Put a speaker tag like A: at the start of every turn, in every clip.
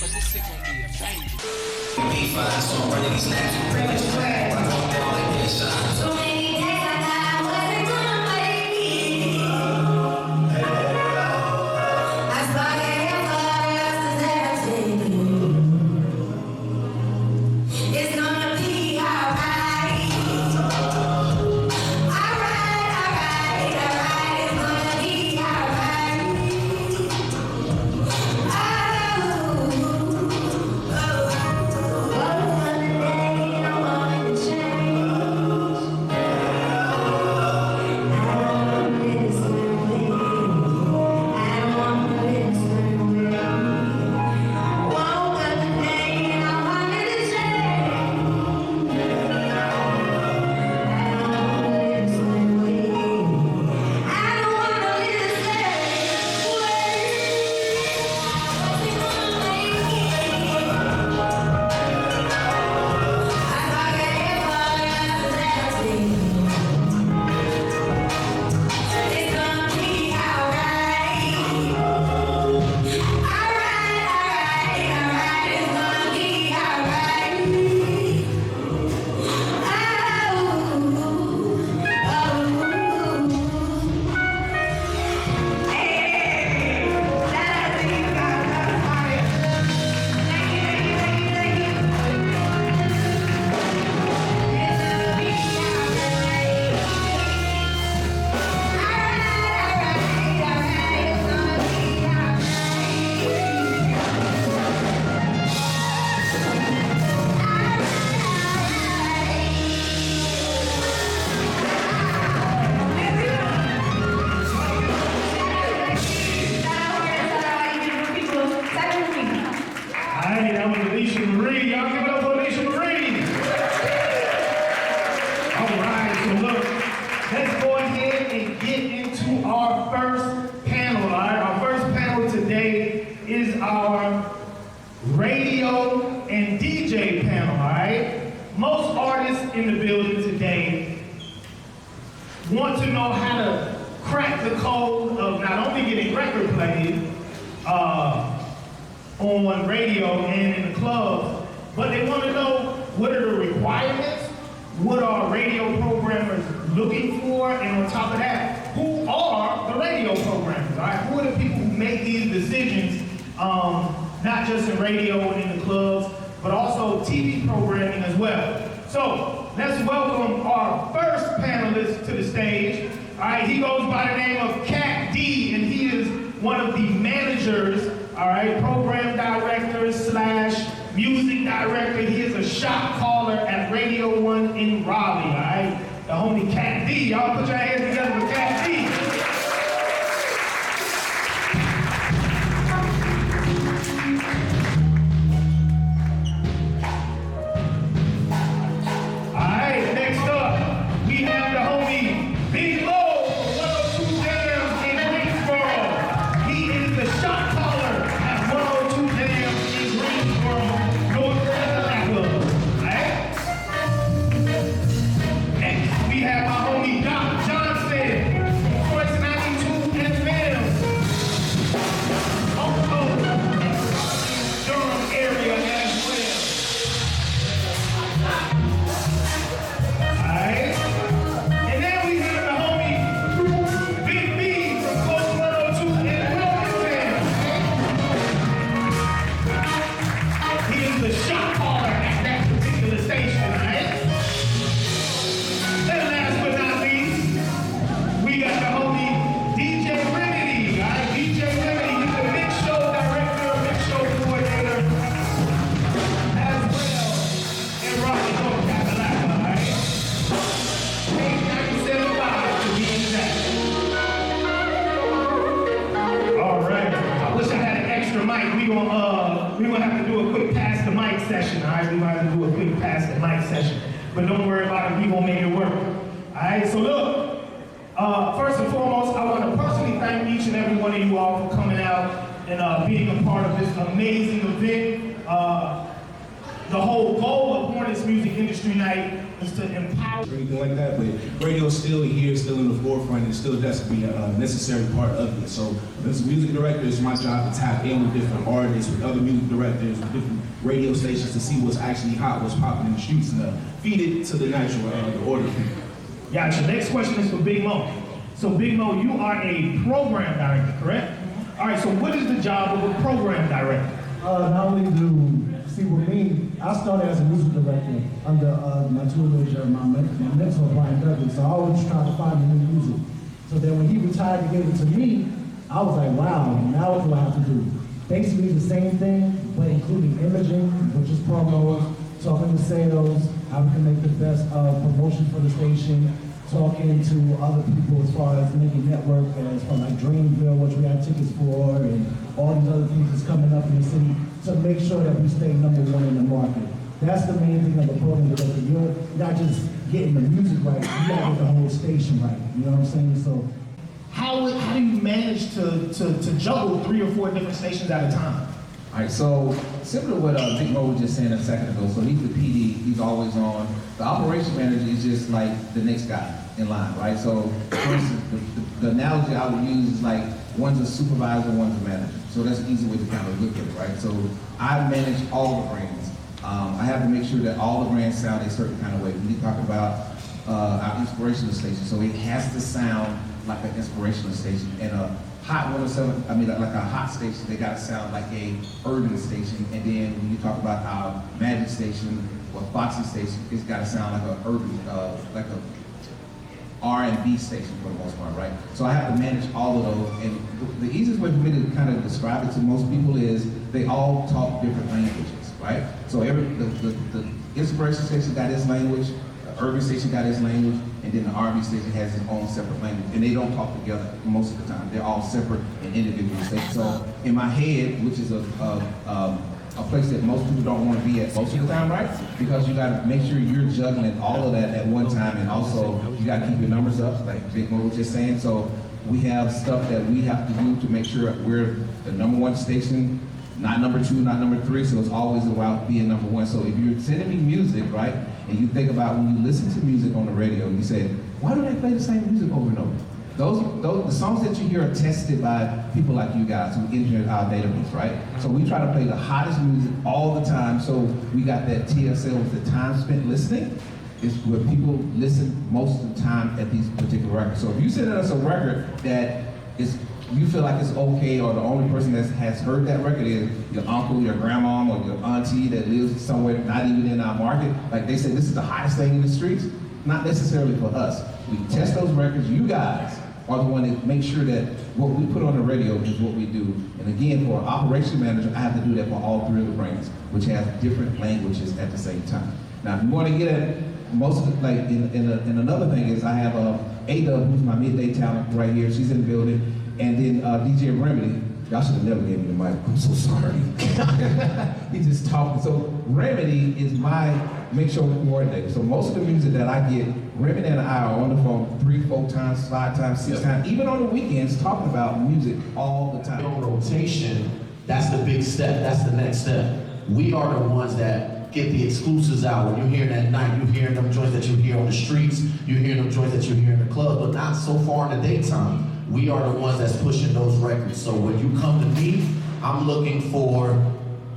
A: but this shit gon' be a banger.
B: B5, so I'm running these snaps with pretty much flat. I don't know like this. So many days I got, what's it gonna make me? I started here for us to everything. It's gonna be alright. Alright, alright, alright. It's gonna be alright.
C: Radio and DJ panel, all right? Most artists in the building today want to know how to crack the code of not only getting record played on radio and in the clubs, but they want to know what are the requirements, what are radio programmers looking for, and on top of that, who are the radio programmers, all right? Who are the people who make these decisions, not just in radio and in the clubs, but also TV programming as well. So let's welcome our first panelist to the stage. All right, he goes by the name of Cat D, and he is one of the managers, all right, program director / music director. He is a shot caller at Radio 1 in Raleigh, all right? The homie Cat D. Y'all put your hands together for Cat D. But don't worry about it, we gonna make it work. Alright, so look, first and foremost, I want to personally thank each and every one of you all for coming out and being a part of this amazing event. The whole goal of Hornets Music Industry Night is to empower.
A: Or anything like that, but radio is still here, still in the forefront, and still has to be a necessary part of it. So as a music director, it's my job to tap in with different artists, with other music directors, with different radio stations to see what's actually hot, what's popping in the streets, and feed it to the natural, the order.
C: Gotcha. Next question is for Big Mo. So Big Mo, you are a program director, correct? All right, so what is the job of a program director?
D: Not only with me, I started as a music director under my tutelage, my mentor, Brian Douglas. So I always try to find new music. So then when he retired and gave it to me, I was like, wow, now what do I have to do? Basically the same thing, but including imaging, which is promos, talking to sales, how we can make the best promotion for the station, talking to other people as far as making network, as far like Dreamville, which we have tickets for, and all these other things that's coming up in the city, to make sure that we stay number one in the market. That's the main thing of the program director. You're not just getting the music right, you gotta get the whole station right. You know what I'm saying? So
C: how do you manage to juggle 3 or 4 different stations at a time?
E: All right, so similar to what Big Mo was just saying a second ago, so he's the PD, he's always on. The operation manager is just like the next guy in line, right? So for instance, the analogy I would use is like one's a supervisor, one's a manager. So that's an easy way to kind of look at it, right? So I manage all the brands. I have to make sure that all the brands sound a certain kind of way. We talk about our inspirational station, so it has to sound like an inspirational station. And a hot 107, like a hot station, they gotta sound like a urban station. And then when you talk about our Magic station or Foxy station, it's gotta sound like a urban, like a R&B station for the most part, right? So I have to manage all of those, and the easiest way for me to kind of describe it to most people is they all talk different languages, right? So the inspiration station got its language, the urban station got its language, and then the R&B station has its own separate language, and they don't talk together most of the time. They're all separate and individual stations. So in my head, which is a place that most people don't want to be at most of the time, right? Because you got to make sure you're juggling all of that at one time, and also you got to keep your numbers up, like Big Mo was just saying. So we have stuff that we have to do to make sure we're the #1 station, not number 2, not number 3. So it's always about being number 1. So if you're sending me music, right, and you think about when you listen to music on the radio, you say, why do they play the same music over and over? The songs that you hear are tested by people like you guys who engineered our database, right? So we try to play the hottest music all the time. So we got that TSL, the time spent listening, is where people listen most of the time at these particular records. So if you send us a record that is you feel like it's okay, or the only person that has heard that record is your uncle, your grandma, or your auntie that lives somewhere not even in our market, like they say this is the hottest thing in the streets, not necessarily for us. We test those records. You guys are the one that make sure that what we put on the radio is what we do. And again, for an operation manager, I have to do that for all 3 of the brands, which have different languages at the same time. Now, if you want to get at most of the, like, in another thing is I have A-Dub, who's my midday talent right here. She's in the building. And then DJ Remedy. Y'all should have never gave me the mic. I'm so sorry. He's just talking. So Remedy is my make-show coordinator. So most of the music that I get, Remedy and I are on the phone 3, 4 times, 5 times, 6 times, even on the weekends, talking about music all the time.
F: On rotation, that's the big step. That's the next step. We are the ones that get the exclusives out. When you're hearing at night, you're hearing them joints that you hear on the streets, you're hearing them joints that you hear in the club, but not so far in the daytime. We are the ones that's pushing those records. So when you come to me, I'm looking for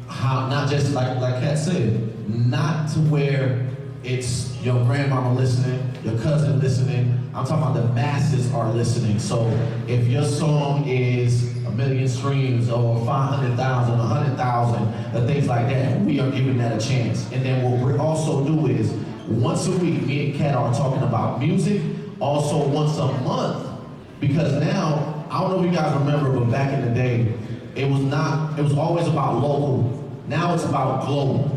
F: how, not just like Kat said, not to where it's your grandmama listening, your cousin listening. I'm talking about the masses are listening. So if your song is 1 million streams or 500,000, 100,000, and things like that, we are giving that a chance. And then what we also do is once a week, me and Kat are talking about music, also once a month. Because now, I don't know if you guys remember, but back in the day, it was always about local. Now it's about global.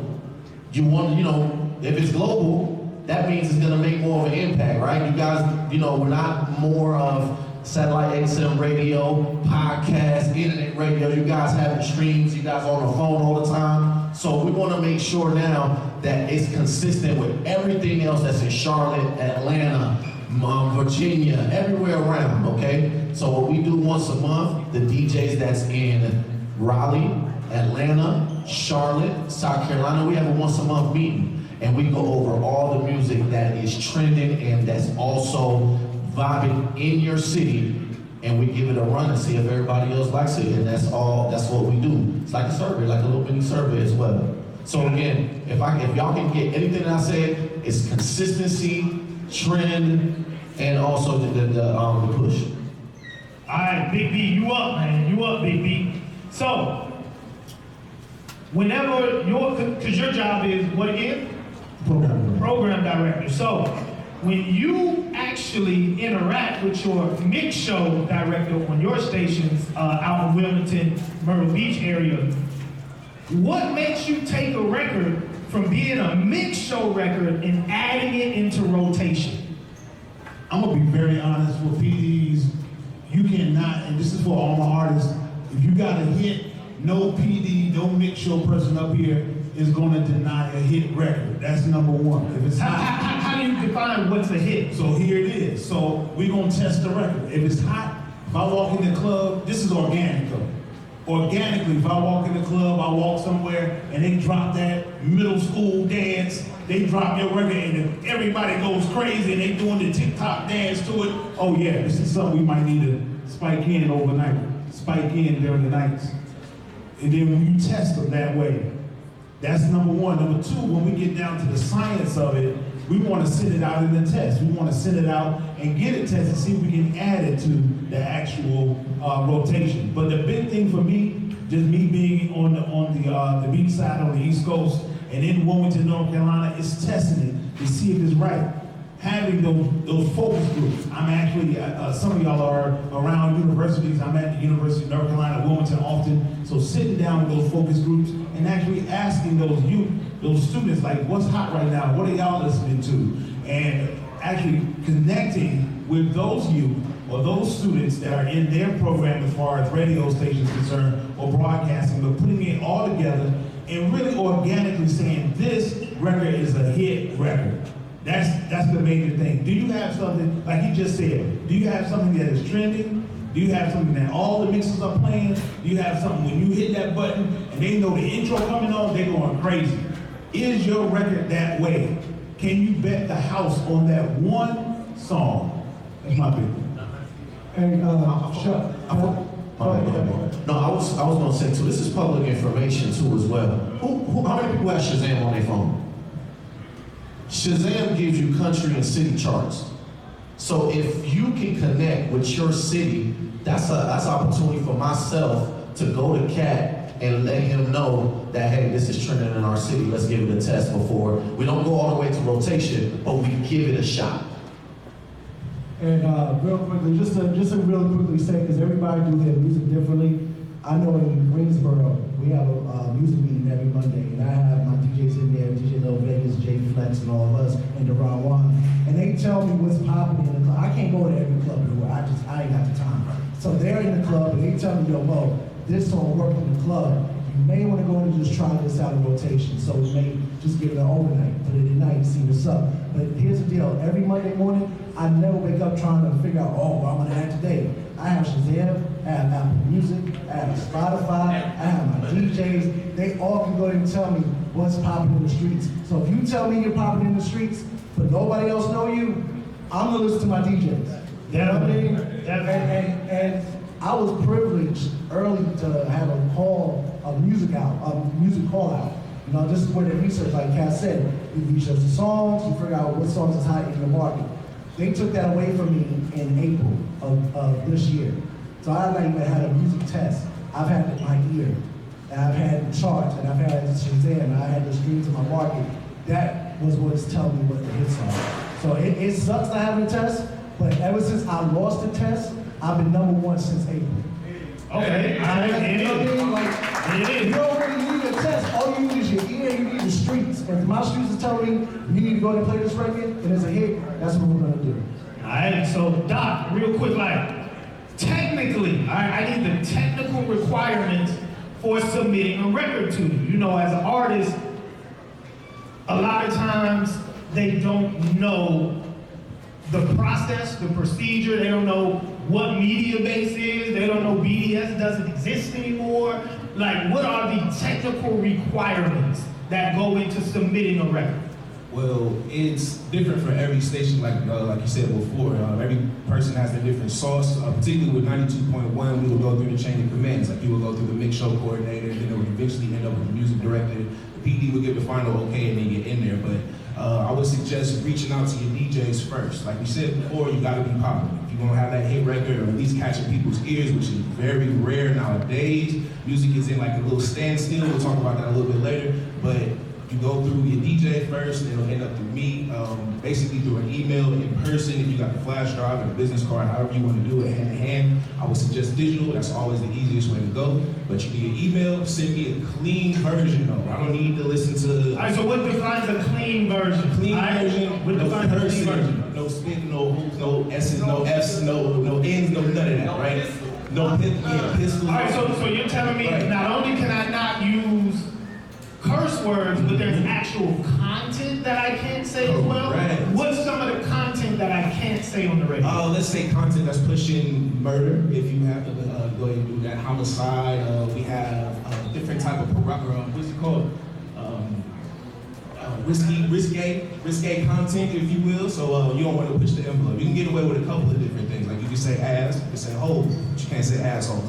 F: If it's global, that means it's gonna make more of an impact, right? You guys, we're not more of satellite XM radio, podcast, internet radio. You guys having streams, you guys on the phone all the time. So we wanna make sure now that it's consistent with everything else that's in Charlotte, Atlanta, Virginia, everywhere around, okay? So what we do once a month, the DJs that's in Raleigh, Atlanta, Charlotte, South Carolina, we have a once a month meeting. and we go over all the music that is trending and that's also vibing in your city, and we give it a run and see if everybody else likes it, and that's what we do. It's like a survey, like a little mini survey as well. So again, if y'all can get anything that I said, it's consistency, trend, and also the push.
C: All right, Big B, you up, man. You up, Big B. So, whenever because your job is what again? Program director. So, when you actually interact with your mix show director on your stations out in Wilmington, Myrtle Beach area, what makes you take a record from being a mix show record and adding it into rotation?
G: I'm gonna be very honest with PDs. You cannot, and this is for all my artists, if you got a hit, no PD, no mix show person up here is gonna deny a hit record. That's number one. If it's hot.
C: How do you define what's a hit?
G: So here it is. So we're gonna test the record. If it's hot, if I walk in the club, this is organic though. Organically, if I walk in the club, I walk somewhere and they drop that middle school dance, they drop their record and everybody goes crazy and they doing the TikTok dance to it. Oh yeah, this is something we might need to spike in overnight, spike in during the nights. And then when you test them that way, that's number one. Number two, when we get down to the science of it, we want to send it out in the test. We want to send it out and get it tested, see if we can add it to the actual rotation. But the big thing for me, just me being on the beach side on the East Coast and in Wilmington, North Carolina, is testing it to see if it's right. Having those focus groups. I'm actually, some of y'all are around universities. I'm at the University of North Carolina, Wilmington often. So sitting down with those focus groups and actually asking those youth, those students, like, what's hot right now? What are y'all listening to? And actually connecting with those youth or those students that are in their program as far as radio stations concerned or broadcasting, but putting it all together and really organically saying this record is a hit record. That's the major thing. Do you have something, like he just said, do you have something that is trending? Do you have something that all the mixers are playing? Do you have something when you hit that button and they know the intro coming on, they're going crazy? Is your record that way? Can you bet the house on that one song? That's my big one.
D: And Chuck.
F: No, I was gonna say too, this is public information too as well. How many people have Shazam on their phone? Shazam gives you country and city charts. So if you can connect with your city, that's an opportunity for myself to go to Cat and let him know that, hey, this is trending in our city. Let's give it a test before. We don't go all the way to rotation, but we give it a shot.
D: And real quickly, just to really quickly say, because everybody do their music differently. I know in Greensboro, we have a music meeting every Monday, and I have my DJs in there, DJ Lil Vegas, Jay Flex, and all of us, and Deron Juan. And they tell me what's popping in the club. I can't go to every club everywhere. I ain't got the time. So they're in the club, and they tell me, yo, Mo, this song work in the club. You may want to go in and just try this out in rotation. So we may just give it an overnight, put it at night, see what's up. But here's the deal. Every Monday morning, I never wake up trying to figure out, oh, what I'm going to add today. I have Shazam, I have Apple Music, I have Spotify, I have my DJs. They all can go and tell me what's popping in the streets. So if you tell me you're popping in the streets, but nobody else know you, I'm gonna listen to my DJs. You know what I mean? And I was privileged early to have a music call out. You know, this is where they research, like Cass said, you research the songs, you figure out what songs is hot in the market. They took that away from me in April of this year. So I've not even had a music test. I've had my ear, and I've had charts, and I've had Shazam, and I had the streams in my market. That was what's telling me what the hits are. So it sucks not having a test, but ever since I lost the test, I've been #1 since April.
C: Okay,
D: You know what I mean? Like, you don't really need a test. All you need is your ear, you need the streets. If my streets are telling me you need to go and play this record, and it's a hit, that's what we're gonna do.
C: All right, so Doc, real quick, like, technically, I need the technical requirements for submitting a record to you. You know, as an artist, a lot of times they don't know the process, the procedure, they don't know what media base is, they don't know BDS doesn't exist anymore. Like, what are the technical requirements that go into submitting a record?
A: Well, it's different for every station, like you said before. Every person has their different sauce. Particularly with 92.1, we will go through the chain of commands. Like you will go through the mix show coordinator, then it would eventually end up with the music director. The PD will give the final okay and then get in there. But I would suggest reaching out to your DJs first. Like we said before, you gotta be popular. If you're gonna have that hit record or at least catching people's ears, which is very rare nowadays, music is in like a little standstill. We'll talk about that a little bit later. But you go through your DJ first, and it'll end up through me, basically through an email, in person, if you got the flash drive or the business card, however you want to do it, hand in hand. I would suggest digital, that's always the easiest way to go. But you do your email, send me a clean version though. I don't need to listen to...
C: All right, so what defines a clean version?
A: Clean version,
C: What
A: no
C: defines a clean version?
A: person, no spin, no hoops, no S's, no F's, no N's, no none of that, right? No pistols.
C: All right, so you're telling me
A: Right.
C: not only can I not use curse words, but there's actual content that I can't say as well?
A: Correct.
C: What's some of the content that I can't say on the radio?
A: Let's say content that's pushing murder, if you have to go ahead and do that. Homicide, we have different type of, what's it called? Risque content, if you will. So you don't want to push the envelope. You can get away with a couple of different things. Like you can say ass, you can say hoe, but you can't say asshole.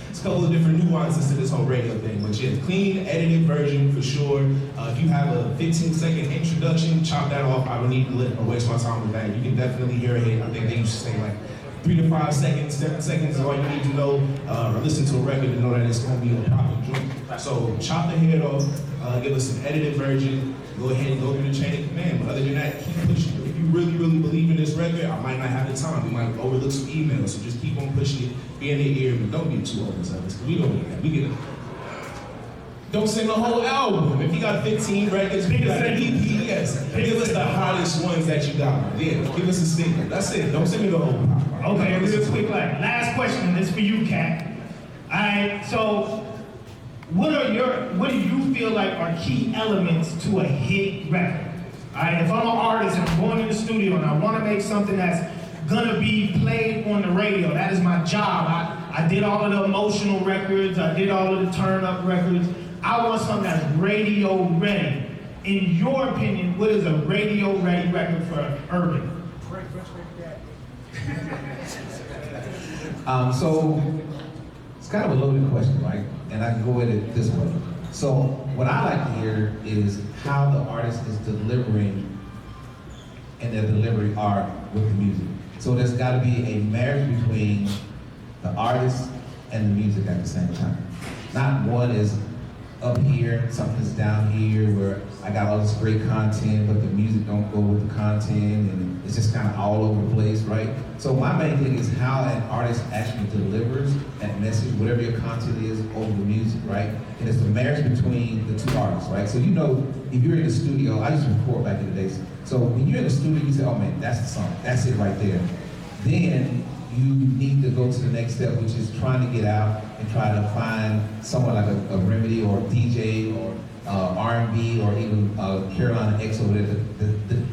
A: It's a couple of different nuances to this whole radio thing. But yeah, clean, edited version for sure. If you have a 15-second introduction, chop that off. I don't need to waste my time with that. You can definitely hear it. I think they used to say like 3 to 5 seconds, 7 seconds is all you need to know, or listen to a record to know that it's going to be a proper joint. So chop the head off, give us an edited version, go ahead and go through the chain of command. But other than that, keep pushing. If you really, really believe in this record, I might not have the time. We might overlook some emails, so just keep on pushing it, be in their ear, but don't get too overzealous, because we don't get that. We get it. Don't send the whole album. If you got 15 records, you got an EP, yes. Give us the hottest ones that you got. Yeah, give us a single. That's it. Don't send me the whole album.
C: Okay, real quick, like last question. This for you, Kat. All right, so what do you feel like are key elements to a hit record? All right, if I'm an artist and I'm going in the studio and I want to make something that's gonna be played on the radio, that is my job. I did all of the emotional records. I did all of the turn up records. I want something that's radio ready. In your opinion, what is a radio ready record for urban?
E: So it's kind of a loaded question, right? And I can go at it this way. So what I like to hear is how the artist is delivering and their delivery art with the music. So there's got to be a marriage between the artist and the music at the same time. Not one is up here, something is down here, where I got all this great content, but the music don't go with the content, and it's just kind of all over the place, right? So my main thing is how an artist actually delivers that message, whatever your content is, over the music, right? And it's the marriage between the two artists, right? So you know, if you're in the studio, I used to record back in the days. So when you're in the studio, you say, oh man, that's the song, that's it right there. Then you need to go to the next step, which is trying to get out and try to find someone like a Remedy or a DJ or R&B or even Carolina X over there to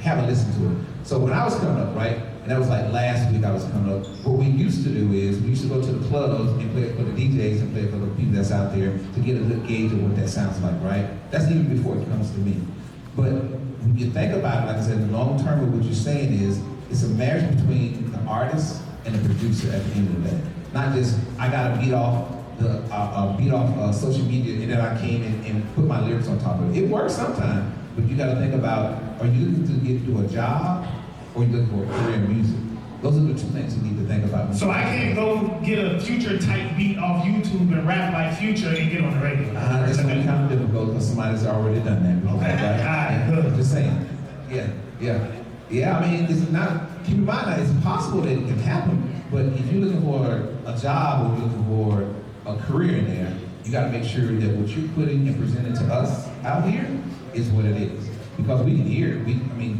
E: have a listen to it. So when I was coming up, right, and that was like last week I was coming up, what we used to do is we used to go to the clubs and play it for the DJs and play it for the people that's out there to get a good gauge of what that sounds like, right? That's even before it comes to me. But when you think about it, like I said, in the long term of what you're saying is, it's a marriage between the artist and the producer at the end of the day. Not just, I got to beat off social media and then I came and put my lyrics on top of it. It works sometimes, but you got to think about, are you looking to do a job or are you looking for a career in music? Those are the two things you need to think about.
C: So I can't go get a Future type beat off YouTube and rap like Future and get on the radio.
E: It's going to be kind of difficult because somebody's already done that before,
C: Okay.
E: right?
C: All right, good.
E: Just saying. Yeah, I mean, it's not, keep in mind that it's possible that it can happen, but if you're looking for a job or you're looking for a career in there, you got to make sure that what you're putting and presenting to us out here is what it is. Because we can hear it. We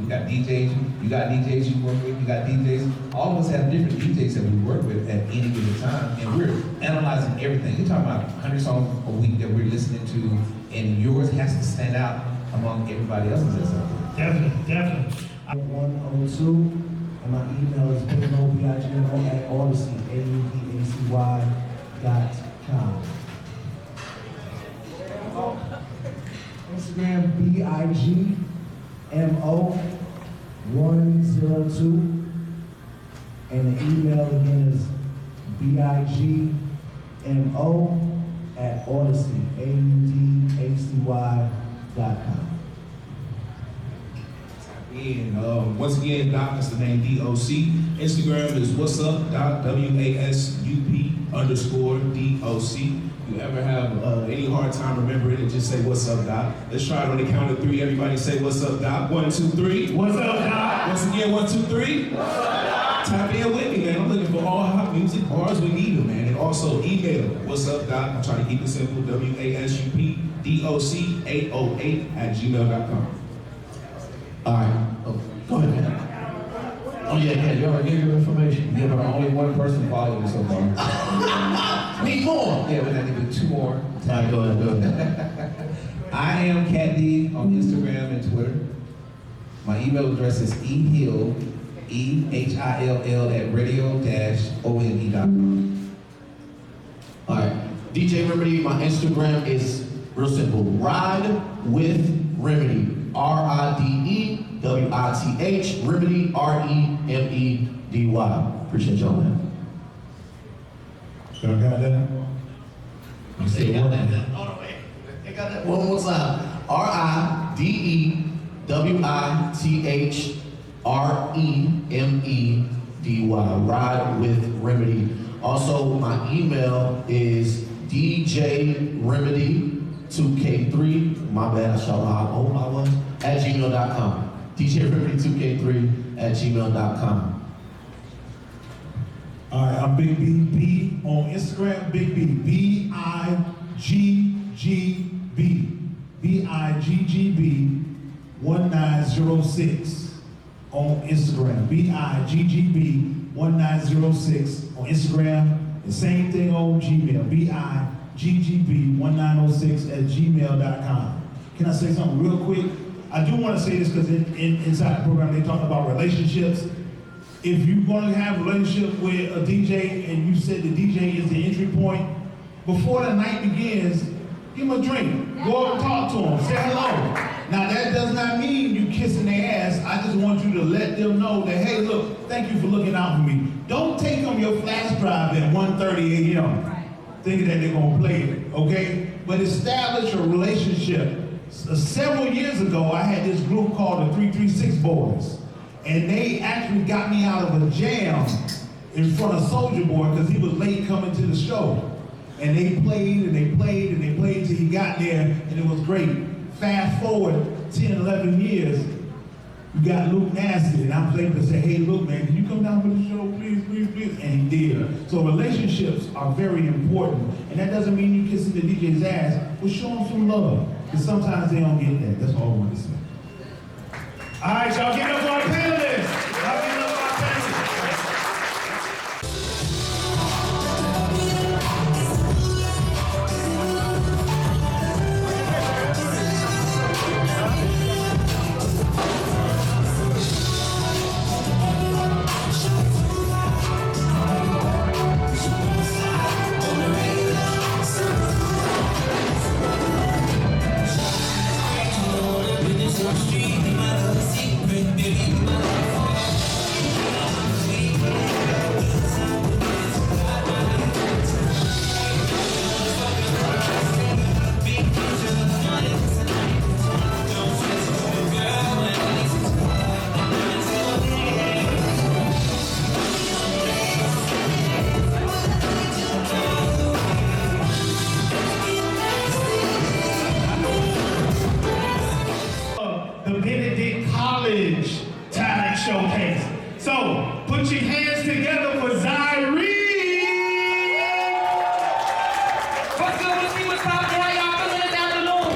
E: got DJs, you got DJs you work with, you got DJs. All of us have different DJs that we work with at any given time, and we're analyzing everything. You're talking about 100 songs a week that we're listening to, and yours has to stand out among everybody else's that's out there.
C: Definitely.
D: 102, and my email is bigmobigy@audacy.com. Instagram, BIGMO102. And the email again is BIGMO@Odyssey.com.
A: And once again, Doc, that's the name DOC. Instagram is what's up, Doc, WASUP_DOC. You ever have any hard time remembering it, just say what's up, Doc. Let's try it on the count of 3. Everybody say what's up, Doc. 1, 2, 3.
C: What's up, Doc?
A: Once again, 1, 2, 3. Tap in with me, man. I'm looking for all hot music bars. We need them, man. And also email, what's up, Doc. I'm trying to keep it simple, WASUPDOC808@gmail.com.
F: All right. Oh, go ahead, man. Oh, yeah, you already gave your information.
E: Yeah, but only one person following me so far.
F: Need more.
E: Yeah, but I need 2 more.
F: All right, go ahead.
E: I am Cat D on Instagram and Twitter. My email address is ehill, EHILL @radio-one.com.
F: All right. DJ Remedy, my Instagram is real simple. Ride with Remedy. RIDEWITH, Remedy, REMEDY. Appreciate y'all, man.
G: Y'all got that?
F: You say you got that? Hold on, wait. They got that one more time. RIDEWITHREMEDY. Ride with Remedy. Also, my email is DJRemedy2K3. My bad, I showed how old I was. @gmail.com. DJRemedy2K3 @gmail.com.
G: All right, I'm Big B on Instagram. Big B, BIGGB 1906 on Instagram. BIGGB 1906 on Instagram. The same thing on Gmail. BIGGB1906 @gmail.com. Can I say something real quick? I do want to say this because inside the program they talk about relationships. If you're going to have a relationship with a DJ and you said the DJ is the entry point, before the night begins, give them a drink. Go up and talk to them. Say hello. Now that does not mean you kissing their ass. I just want you to let them know that, hey, look, thank you for looking out for me. Don't take them your flash drive at 1:30 a.m. thinking that they're going to play it, okay? But establish a relationship. Several years ago, I had this group called the 336 Boys. And they actually got me out of a jam in front of Soulja Boy because he was late coming to the show. And they played and they played and they played till he got there, and it was great. Fast forward 10, 11 years, you got Luke Nasty, and I played to say, hey, Luke, man, can you come down for the show, please, please, please? And he did. So relationships are very important. And that doesn't mean you kissing the DJ's ass, but show them some love. Because sometimes they don't get that. That's all I want to say.
C: All right, y'all give it up for our panelists. Y'all give it up for our panelists. Talent Showcase. So, put your hands together for Zyree!
H: What's good? What's me? What's poppin'? How y'all feeling this afternoon?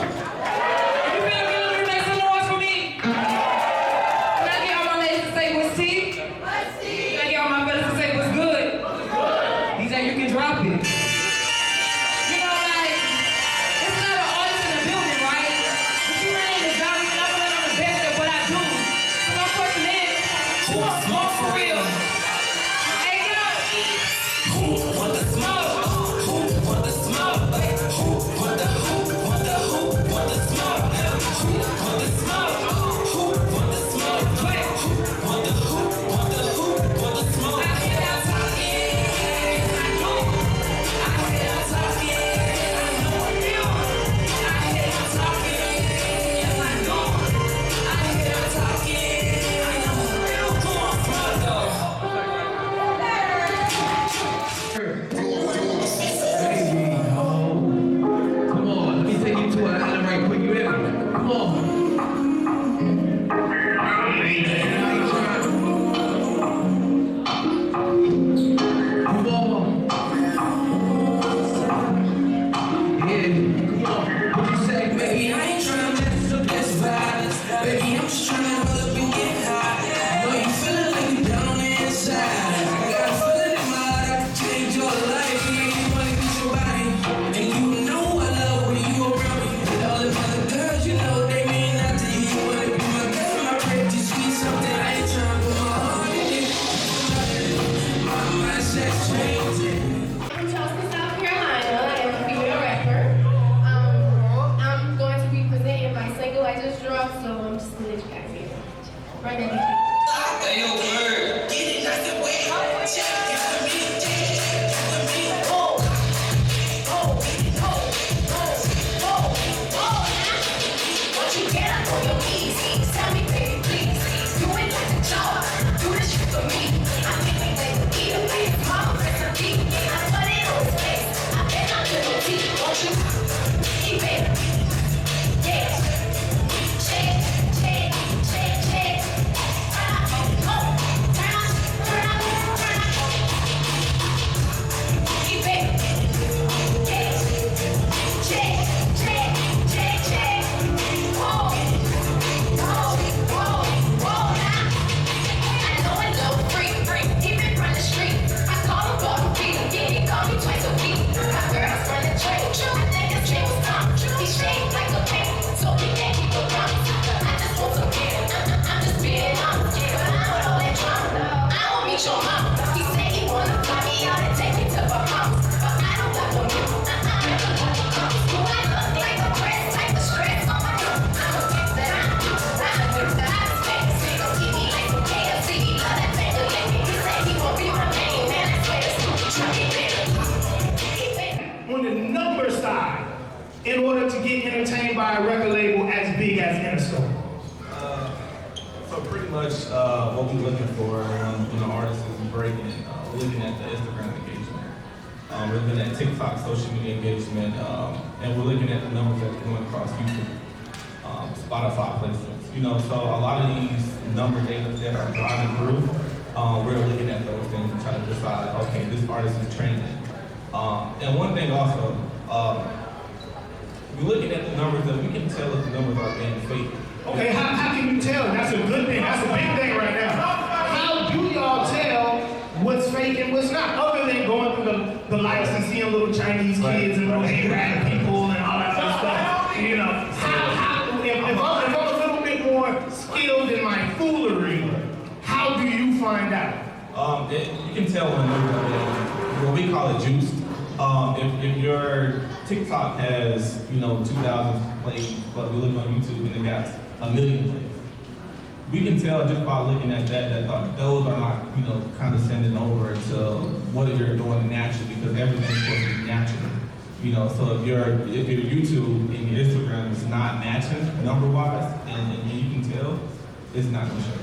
H: You feel good? Make some noise for me. Can I get all my ladies to say what's tea? What's tea? Can I get all my fellas to say what's good? What's good? These days you can drop it. You know, like, it's not an artist in the building, right? But you ain't the Zyree, and I'm the best at what I do. So my question is, who wants smoke for real? Hey, yo! Who want the smoke? Who want the smoke? Who want the smoke? Who want the smoke? Who
C: identify a record label as big as Interscope?
I: So pretty much what we're looking for when artists is breaking, we're looking at the Instagram engagement. We're looking at TikTok social media engagement, and we're looking at the numbers that are going across YouTube, Spotify placements. So a lot of these number data that are driving through, we're looking at those things and trying to decide, okay, this artist is trending. And one thing also, we're looking at the numbers that we can tell if the numbers are being fake.
C: Okay, how can you tell? That's a good thing. That's a big thing right now. How do y'all tell what's fake and what's not? Other than going through the lights and seeing little Chinese kids and little Arab people and all that other stuff. If I'm a little bit more skilled in my foolery, how do you find out?
I: You can tell when what we call it juiced. If your TikTok has 2,000 plays, but we look on YouTube and it got 1 million plays, we can tell just by looking at that those are not condescending over to what you're doing naturally, because everything's supposed to be natural. So if your YouTube and your Instagram is not matching number wise, and you can tell, it's not gonna show.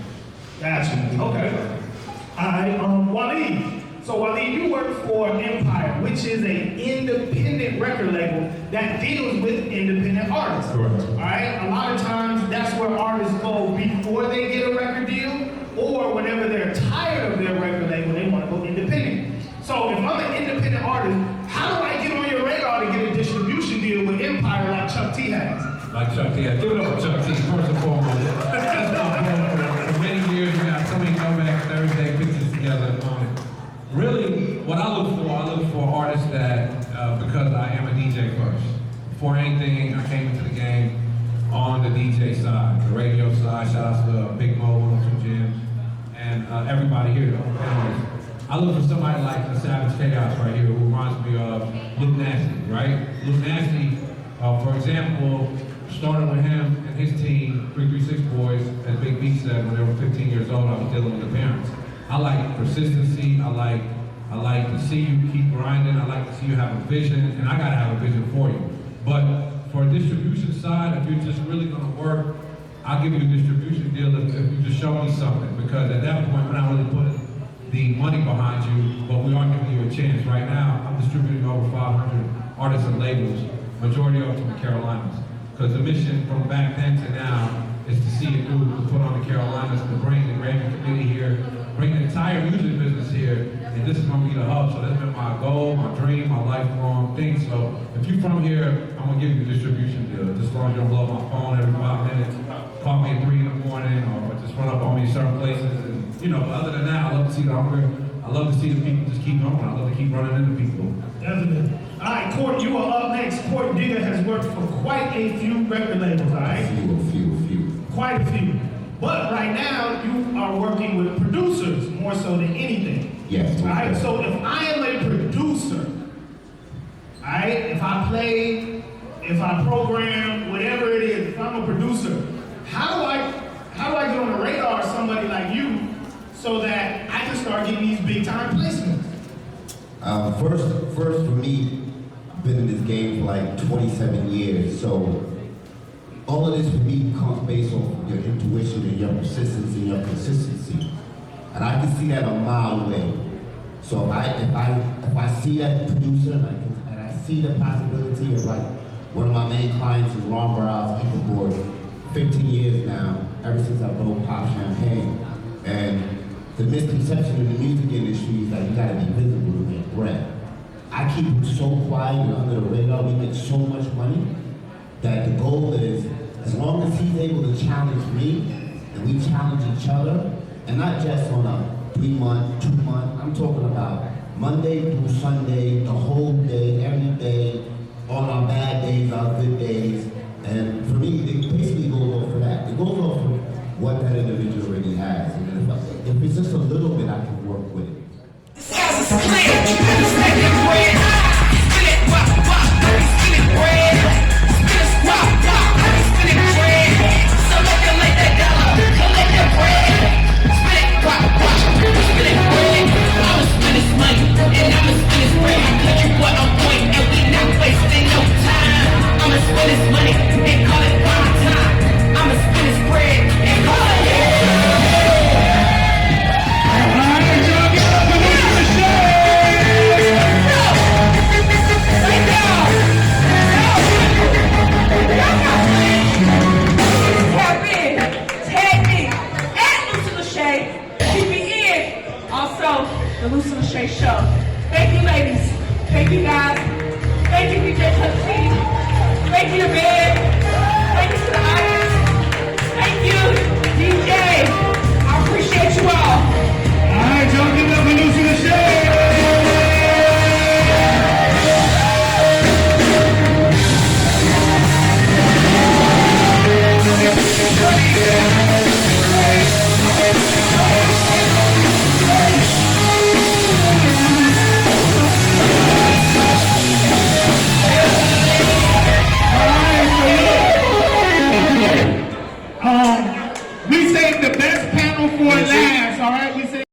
C: Gotcha. Okay. All right, Waleed. So Waleed, you work for Empire, which is an independent record label that deals with independent artists.
G: Correct.
C: All right. A lot of times that's where artists go before they get a record deal, or whenever they're tired of their record label, they want to go independent. So if I'm an independent artist, how do I get on your radar to get a distribution deal with Empire like Chuck T has?
J: Like Chuck T. Give it up for Chuck T. First and foremost. That's my bro. For many years, we got so many Throwback Thursday pictures together. Really, what I look for artists that, because I am a DJ first. Before anything, I came into the game on the DJ side, the radio side. Shout out to Big Mo, 102 Gems, and everybody here. Anyways, I look for somebody like the Savage Chaos right here, who reminds me of Luke Nasty, right? Luke Nasty, for example, started with him and his team, 336 Boys, as Big B said, when they were 15 years old, I was dealing with the parents. I like persistency, I like to see you keep grinding, I like to see you have a vision, and I gotta have a vision for you. But for a distribution side, if you're just really gonna work, I'll give you a distribution deal if you just show me something, because at that point, we're not really putting the money behind you, but we are giving you a chance. Right now, I'm distributing over 500 artists and labels, majority of them from the Carolinas. Because the mission from back then to now is to see it through, to put on the Carolinas, to bring the Grammy Committee here, bring the entire music business here, and this is going to be the hub. So that's been my goal, my dream, my lifelong thing. So if you're from here, I'm going to give you a distribution deal. Just as long as you don't blow up my phone every 5 minutes, call me at 3 in the morning, or just run up on me in certain places. And, but other than that, I love to see the hunger. I love to see the people just keep going. I love to keep running into people.
C: Definitely. All right, Court, you are up next. Court Digger has worked for quite a few record labels, all right?
K: A few.
C: Quite a few. But right now, you are working with producers more so than anything.
K: Yes.
C: All right, so if I am a producer, all right, if I play, if I program, whatever it is, if I'm a producer, how do I get on the radar of somebody like you so that I can start getting these big time placements?
K: First for me, I've been in this game for like 27 years, so all of this for me comes based on your intuition and your persistence and your consistency. And I can see that a mile away. So if I see that producer and I see the possibility of, like, one of my main clients is Ron Browse, Board, 15 years now, ever since I wrote Pop Champagne. And the misconception in the music industry is that you gotta be visible to get bread. I keep it so quiet and under the radar, we make so much money that the goal is, as long as he's able to challenge me and we challenge each other, and not just on a 3 month, 2 month, I'm talking about Monday through Sunday, the whole day, every day, on our bad days, our good days. And for me, it basically goes off of that. It goes off of what that individual already has. And if it's just a little bit, I can work with it.
B: I'ma spend this money and call it
H: Also, the Lucy Lachey Show. Thank you, ladies. Thank you, guys. Thank you, DJ Tuxie. Thank you, man. Thank you to the audience. Thank you, DJ. I appreciate you all.
C: All right, y'all give it up for Lucy Lachey. We saved the best panel for last, all right? We say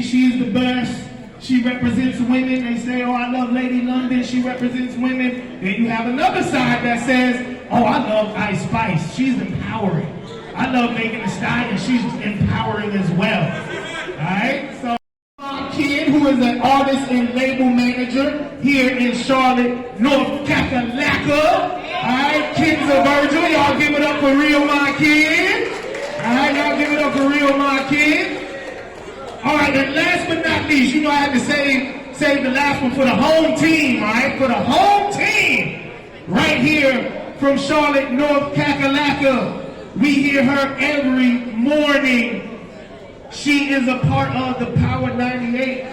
C: she's the best. She represents women. They say, oh, I love Lady London. She represents women. Then you have another side that says, oh, I love Ice Spice. She's empowering. I love Megan Thee Stallion. She's empowering as well. All right? So, Kid, who is an artist and label manager here in Charlotte, North Carolina. All right, Kid's a Virgil. Y'all give it up for Real My Kid. All right, y'all give it up for Real My Kid. All right, and last but not least, you know I had to save the last one for the home team, all right? For the home team, right here from Charlotte, North Carolina. We hear her every morning. She is a part of the Power 98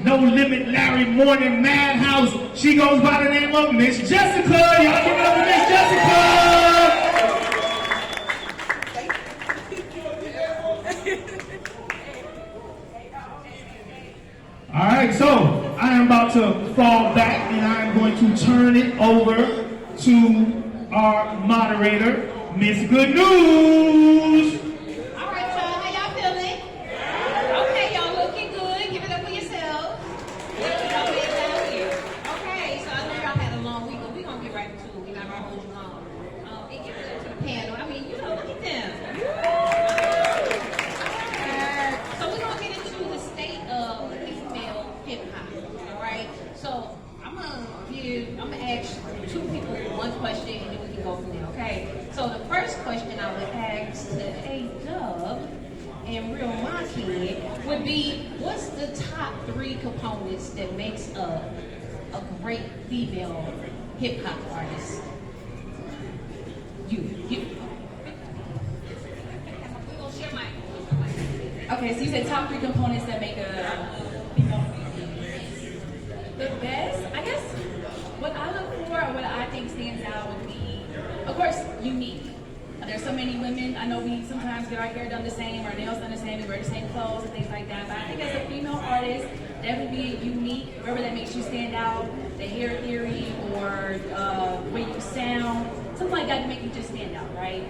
C: No Limit Larry Morning Madhouse. She goes by the name of Miss Jessica. Y'all give it up for Miss Jessica. All right, so I am about to fall back and I am going to turn it over to our moderator, Miss Good News.
L: All right, y'all, how y'all feeling? Okay, y'all looking good. Give it up for yourselves. Okay, so I know y'all had a long week, but we're going to get right into it. We're not going to hold you long. And give it up to the panel. I mean, you know, look at them. So we're going to get into the state of female hip-hop, all right? So I'm going to ask two people one question, and then we can go from there, okay? So the first question I would ask to A-Dub and Real My Kid would be, what's the top 3 components that makes a great female hip-hop artist? You. We're going to share mic.
M: Okay, so you said top 3 components that make a female. The best, I guess, what I look for or what I think stands out would be, of course, unique. There's so many women, I know we sometimes get our hair done the same, our nails done the same, we wear the same clothes and things like that, but I think as a female artist, definitely be unique, wherever that makes you stand out, the hair theory or the way you sound, something like that to make you just stand out, right?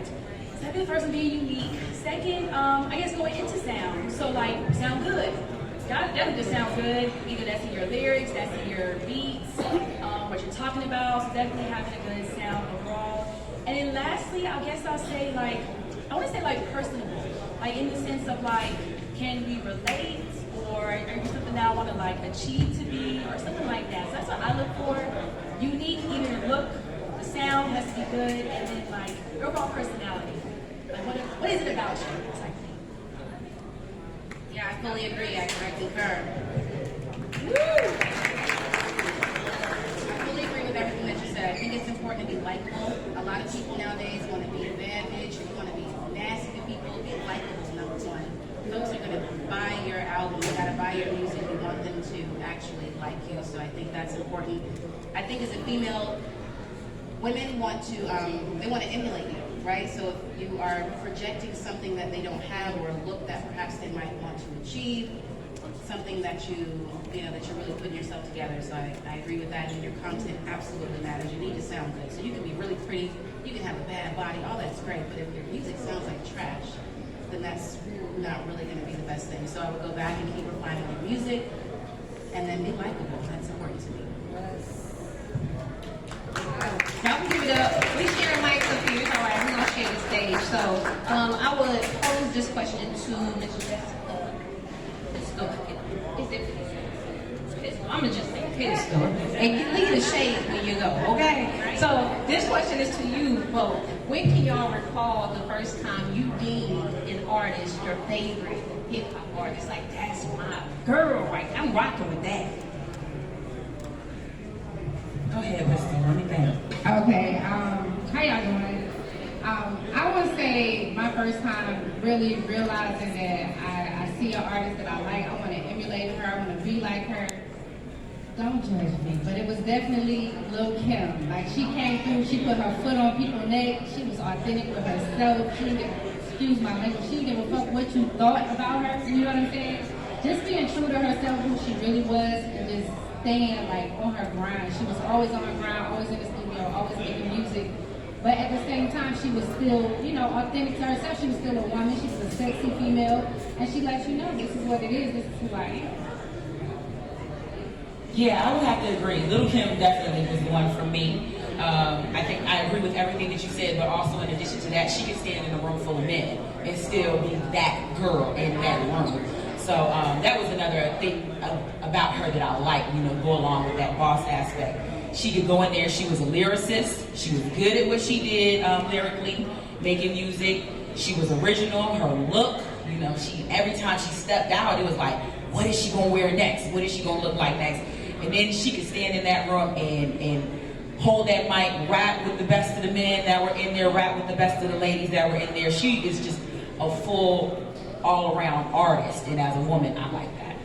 M: So I think the first one being unique. Second, I guess going into sound, so like sound good. Gotta definitely just sound good, either that's in your lyrics, that's in your beats, what you're talking about, so definitely having a good sound overall. And then lastly, I guess I'll say like, I want to say like personable, like in the sense of like, can we relate, or are you something that I want to like achieve to be, or something like that. So that's what I look for. Unique, either look, the sound has to be good, and then like your overall personality. Like what is it about you? Type thing.
L: Yeah, I fully agree. I concur. I fully agree with everything that you said. I think it's important to be likable. A lot of people nowadays want to be a bad bitch, or you want to be nasty to people. Be likable, number one. Folks are going to buy your album, you got to buy your music. You want them to actually like you. So I think that's important. I think as a female, women want to, they want to emulate you, right? So if you are projecting something that they don't have, or a look that perhaps they might want to achieve, something that you know, that you're really putting yourself together. So I agree with that, and your content absolutely matters. You need to sound good. So you can be really pretty, you can have a bad body, all that's great, but if your music sounds like trash, then that's not really going to be the best thing. So I would go back and keep refining your music, and then be likable. That's important to me.
M: Y'all can give it up.
L: We share mics up here. It's all right. We're going to share the stage. So I would pose this question to Ms. Jessica. Is it pistol? I'm going to just say pistol. And you leave the shade when you go, okay? So this question is to you both. When can y'all recall the first time you deemed an artist your favorite hip-hop artist? Like, that's my girl.
H: rocking with that. Go ahead, Christy, run it back.
N: Okay, how y'all doing? I would say my first time really realizing that I see an artist that I like, I want to emulate her, I want to be like her. Don't judge me, but it was definitely Lil' Kim. Like, she came through, she put her foot on people's neck, she was authentic with herself, she didn't, excuse my language, she didn't give a fuck what you thought about her, you know what I'm saying? Just being true to herself, who she really was, and just staying like on her grind. She was always on her grind, always in the studio, always making music. But at the same time, she was still, you know, authentic to herself. She was still a woman, she was a sexy female, and she lets you know, this is what it is, this is who I am.
H: Yeah, I would have to agree. Lil' Kim definitely was the one for me. I think I agree with everything that you said, but also in addition to that, she could stand in a room full of men and still be that girl in that room. So that was another thing about her that I like, you know, go along with that boss aspect. She could go in there, she was a lyricist, she was good at what she did lyrically, making music. She was original, her look, you know, every time she stepped out, it was like, what is she gonna wear next? What is she gonna look like next? And then she could stand in that room and hold that mic, rap with the best of the men that were in there, rap with the best of the ladies that were in there. She is just a full, all-around artist, and as a woman, I like that.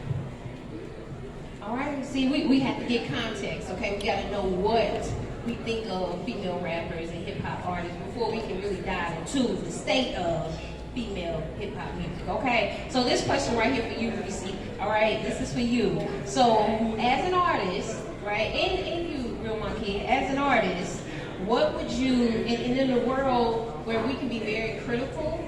O: All right, see, we have to get context, okay? We got to know what we think of female rappers and hip-hop artists before we can really dive into the state of female hip-hop music, okay? So this question right here for you, Reese, all right? This is for you. So as an artist, right, and you, Real Monkey, as an artist, what would you, and in a world where we can be very critical,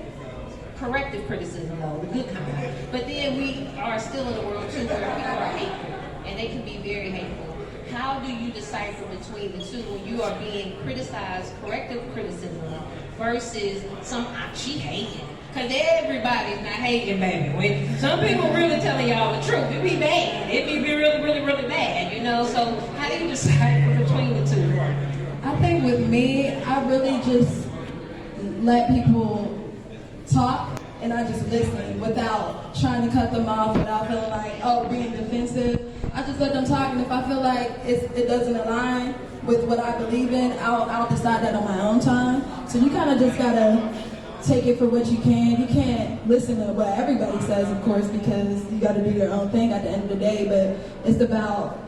O: corrective criticism though, the good kind, but then we are still in a world too where people are hateful, and they can be very hateful. How do you decipher between the two when you are being criticized, corrective criticism, versus she hating? Because everybody's not hating, baby. Some people really telling y'all the truth. It be bad. It be really, really, really bad, you know? So how do you decipher between the two?
P: I think with me, I really just let people talk and I just listen without trying to cut them off, without feeling like, oh, being defensive. I just let them talk, and if I feel like it doesn't align with what I believe in, I'll decide that on my own time. So you kind of just gotta take it for what you can. You can't listen to what everybody says, of course, because you gotta do your own thing at the end of the day, but it's about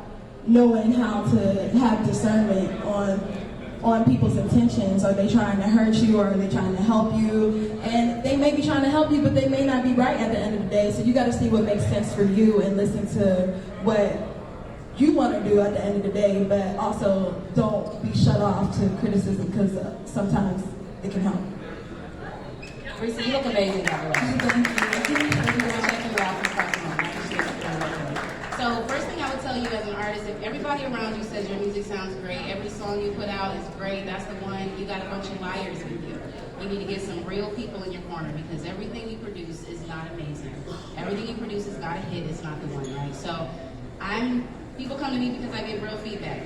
P: knowing how to have discernment on people's intentions. Are they trying to hurt you, or are they trying to help you? And they may be trying to help you, but they may not be right at the end of the day. So you got to see what makes sense for you and listen to what you want to do at the end of the day, but also don't be shut off to criticism, because sometimes it can help.
H: Reese, you look amazing, by the
L: So first thing I would tell you as an artist, if everybody around you says your music sounds great, every song you put out is great, that's the one, you got a bunch of liars in you. You need to get some real people in your corner, because everything you produce is not amazing. Everything you produce is not a hit, it's not the one, right? So people come to me because I give real feedback.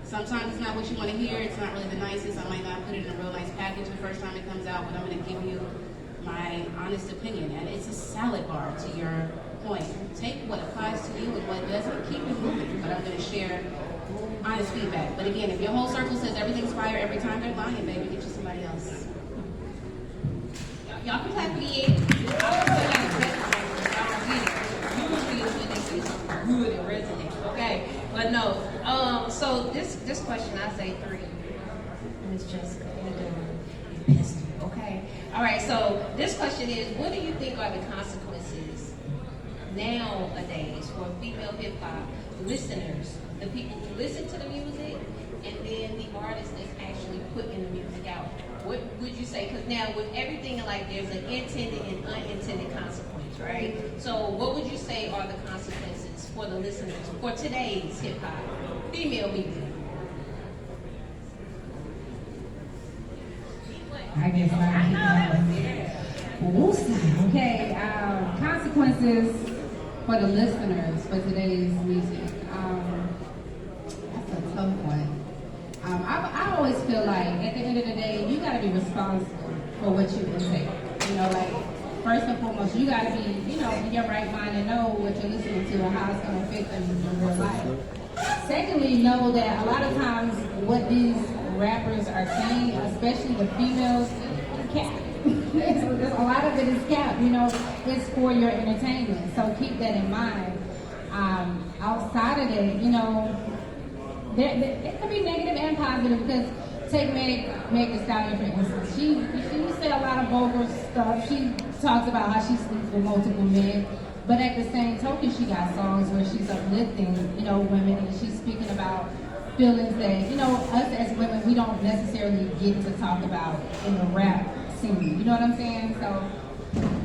L: Sometimes it's not what you want to hear, it's not really the nicest, I might not put it in a real nice package the first time it comes out, but I'm going to give you my honest opinion, and it's a salad bar to your point. Take what applies to you and what doesn't, keep it moving, but I'm going to share honest feedback. But again, if your whole circle says everything's fire every time, they're lying, baby. Get you somebody else. Y'all can clap for the end. Good and resonate, okay? But no, so this question, I say 3. Miss Jessica, you're pissed, okay? All right, so this question is, what do you think are the consequences nowadays for female hip-hop listeners, the people who listen to the music, and then the artists that's actually putting the music out? What would you say? Because now with everything, like, there's an intended and unintended consequence, right? So what would you say are the consequences for the listeners for today's hip-hop, female music?
N: I guess okay, consequences for the listeners for today's music. That's a tough one. I always feel like at the end of the day, you gotta be responsible for what you intake. You know, like first and foremost, you gotta be, in your right mind and know what you're listening to and how it's gonna affect them in real life. Secondly, know that a lot of times what these rappers are saying, especially the females, cap. A lot of it is cap, it's for your entertainment. So keep that in mind. Outside of that, there could be negative and positive because take Meg Thee Stallion for instance. She said a lot of vulgar stuff. She talks about how she sleeps with multiple men, but at the same token, she got songs where she's uplifting, women, and she's speaking about feelings that, us as women, we don't necessarily get to talk about in the rap scene. You know what I'm saying? So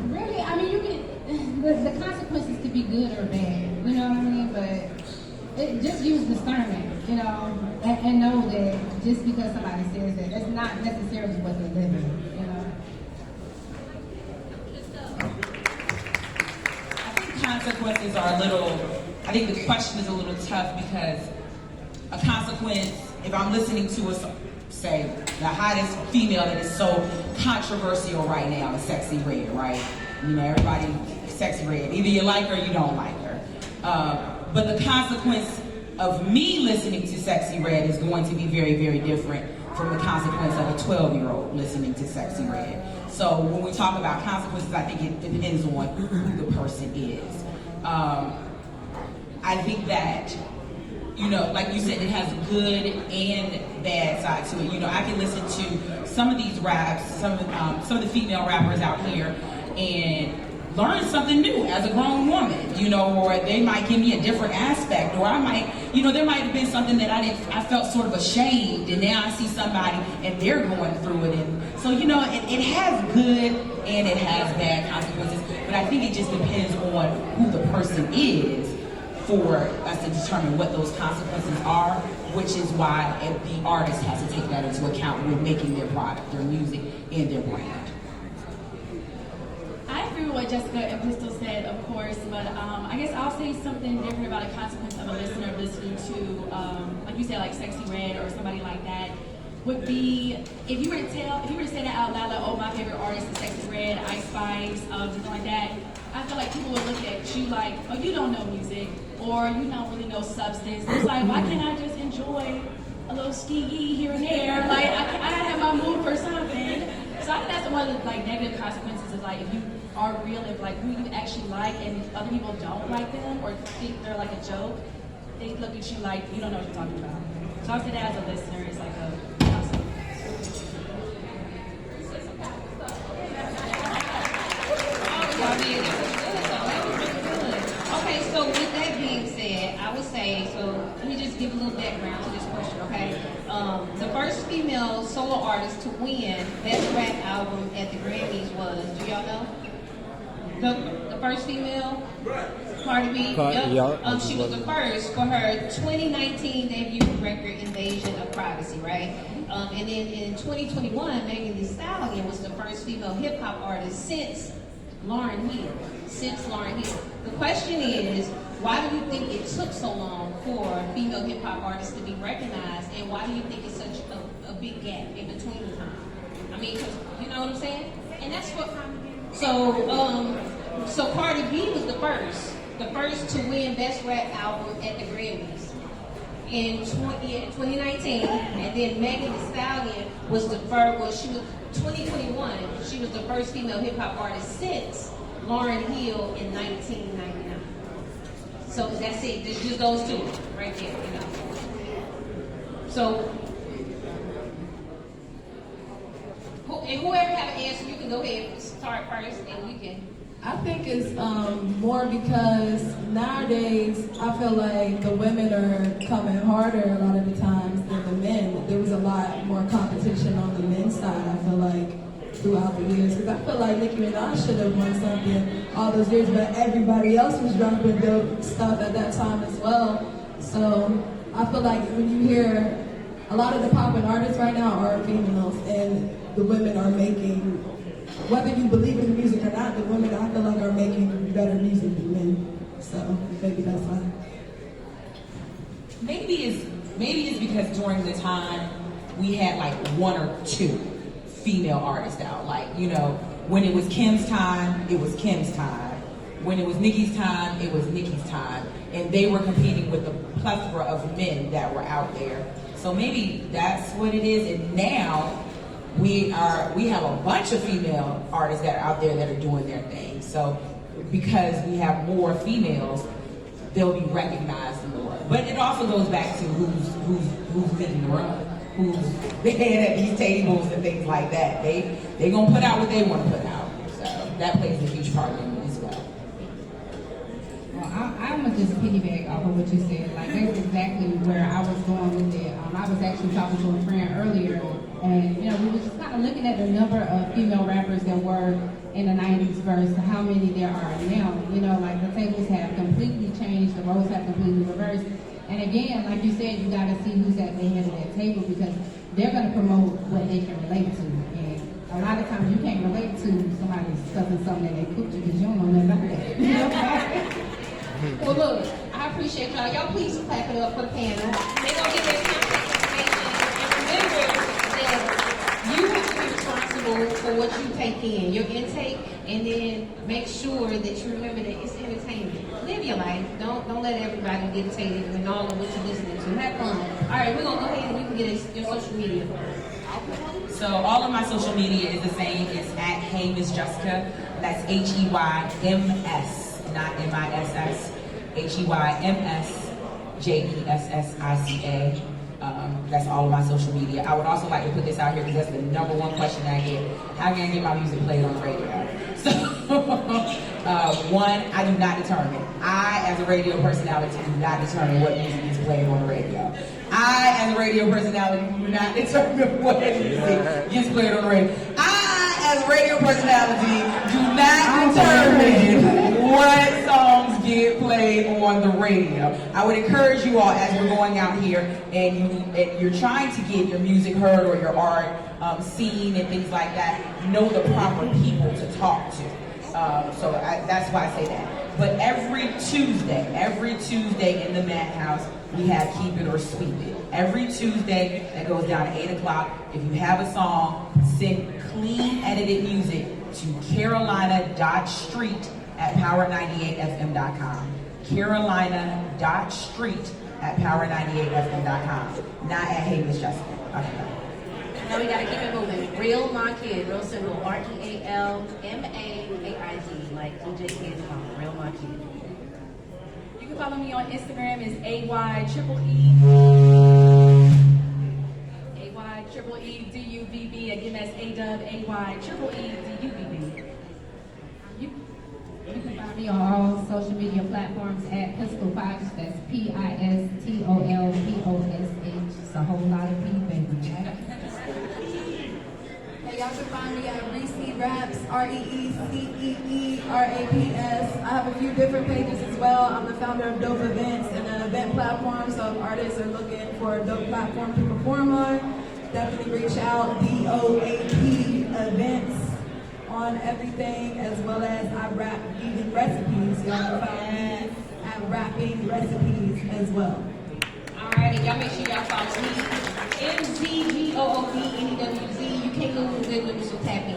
N: really, I mean, you can the consequences could be good or bad. You know what I mean? But just use discernment, and know that just because somebody says that, that's not necessarily what they're living,
H: I think consequences are I think the question is a little tough because a consequence, if I'm listening to say, the hottest female that is so controversial right now is Sexy Red, right? Everybody, Sexy Red. Either you like her or you don't like her. But the consequence of me listening to Sexy Red is going to be very, very different from the consequence of a 12-year-old listening to Sexy Red. So when we talk about consequences, I think it depends on who the person is. I think that, like you said, it has a good and bad side to it. I can listen to some of these raps, some of the female rappers out here, and learn something new as a grown woman, or they might give me a different aspect, or I might, there might have been something that I felt sort of ashamed, and now I see somebody and they're going through it, and so, it has good and it has bad consequences, but I think it just depends on who the person is for us to determine what those consequences are, which is why the artist has to take that into account when making their product, their music, and their brand.
M: I agree with what Jessica and Pistol said, of course, but I guess I'll say something different about a consequence of a listener listening to, like you said, like Sexy Red or somebody like that, would be, if you were to say that out loud, like, oh, my favorite artist is Sexy Red, Ice Spice, something like that, I feel like people would look at you like, oh, you don't know music, or you don't really know substance. It's like, why can't I just enjoy a little ski here and there? Like, I have my mood for something. So I think that's one of the negative consequences is if you are real, if who you actually like and other people don't like them or think they're like a joke, they look at you like you don't know what you're talking about. Talk to that as a listener. It's like a
O: Okay, so with that being said, I would say, so let me just give a little background to this question, okay? The first female solo artist to win Best Rap Album at the Grammys was, do y'all know? The first female? Cardi B? Yep. She was the first for her 2019 debut record, Invasion of Privacy, right? And then in 2021, Megan Thee Stallion was the first female hip-hop artist since Lauryn Hill. The question is, why do you think it took so long for female hip-hop artists to be recognized, and why do you think it's such a big gap in between the time? I mean, 'cause you know what I'm saying? And that's what, so Cardi B was the first to win Best Rap Album at the Grammys in 2019, and then Megan Thee Stallion was the first, well, she was 2021, she was the first female hip-hop artist since Lauryn Hill in 1999. So that's it, there's just those two right there, So, and whoever have an answer, you can go ahead and start first, and we can.
P: I think it's more because nowadays I feel like the women are coming harder a lot of the times than the men. There was a lot more competition on the men's side, I feel like, throughout the years. Because I feel like Nicki Minaj should have won something all those years, but everybody else was dropping dope stuff at that time as well. So I feel like when you hear a lot of the popping artists right now are females, and the women are making, whether you believe in the music or not, the women I feel like are making better music than men. So maybe that's why.
H: Maybe it's because during the time we had like one or two female artists out. Like, when it was Kim's time, it was Kim's time. When it was Nikki's time, it was Nikki's time. And they were competing with the plethora of men that were out there. So maybe that's what it is. And now we have a bunch of female artists that are out there that are doing their thing. So because we have more females, they'll be recognized in the world. But it also goes back to who's leading the room, who's the head at these tables and things like that. They gonna put out what they want to put out. So that plays a huge part in it as well.
N: Well, I'm gonna just piggyback off of what you said. Like that's exactly where I was going with it. I was actually talking to a friend earlier, and you know we were just kind of looking at the number of female rappers that were in the 90s versus how many there are now. You know, like the tables have completely changed, the roles have completely reversed. And again, like you said, you gotta see who's at the head of that table because they're gonna promote what they can relate to. And a lot of times you can't relate to somebody stuffing something that they cooked you because you don't know nothing about that. You know?
O: Well, look, I appreciate y'all. Y'all please clap it up for the panel. They're going to get their contact information. And remember that you have to be responsible for what you take in, your intake, and then make sure that you remember that it's entertainment. Live your life. Don't let everybody dictate and all of what you're listening to. Have fun. All right, we're going to go ahead and you can get your social media.
H: So all of my social media is the same. It's at Hey Miss Jessica. That's HEYMS. Not MISS, HEYMSJESSICA. That's all of my social media. I would also like to put this out here because that's the #1 question that I get. How can I get my music played on the radio? So, one, I do not determine. I, as a radio personality, do not determine what music is played on the radio. I, as a radio personality, do not determine what music gets played on the radio. I, as a radio personality, do not determine what songs get played on the radio. I would encourage you all as we're going out here and you're trying to get your music heard or your art seen and things like that, know the proper people to talk to. So that's why I say that. But every Tuesday in the Madhouse, we have Keep It or Sweep It. Every Tuesday, that goes down at 8 o'clock. If you have a song, send clean edited music to carolina.street@power98fm.com. carolina.street@power98fm.com. Not at Hey Miss Jessica. Okay.
O: Now we gotta keep it moving. Real My Kid, real simple. REALMAAID, like DJ Kid's mom. Real My Kid.
M: You can follow me on Instagram is AYEEEDUBBB. Again, that's AYEEEDUBBB.
N: You can find me on all social media platforms at Pistol Fox. That's PISTOLPOSH. It's a whole lot of P, baby.
P: Hey, y'all can find me at Reese Raps, REECEERAPS. I have a few different pages as well. I'm the founder of Dope Events and an event platform, so if artists are looking for a dope platform to perform on, definitely reach out. DOAP Events on everything, as well as I rap vegan recipes. Y'all can find me at Rapping Recipes as well.
O: Alrighty, y'all make sure y'all follow me. MZGOOBNEWZ. You can't go with good with me, so tap in.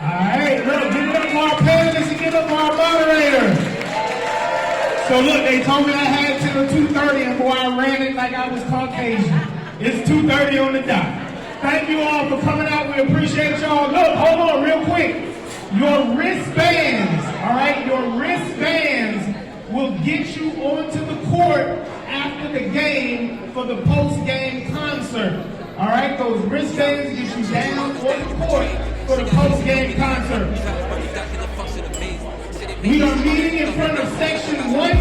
C: Alright, look, give it up for our panelists and give it up for our moderators. So look, they told me I had till 2:30 and boy, I ran it like I was Caucasian. It's 2:30 on the dot. Thank you all for coming out. We appreciate y'all. Look, hold on real quick. Your wristbands, all right? Your wristbands will get you onto the court after the game for the post-game concert. All right? Those wristbands get you down on the court for the post-game concert. We are meeting in front of section 1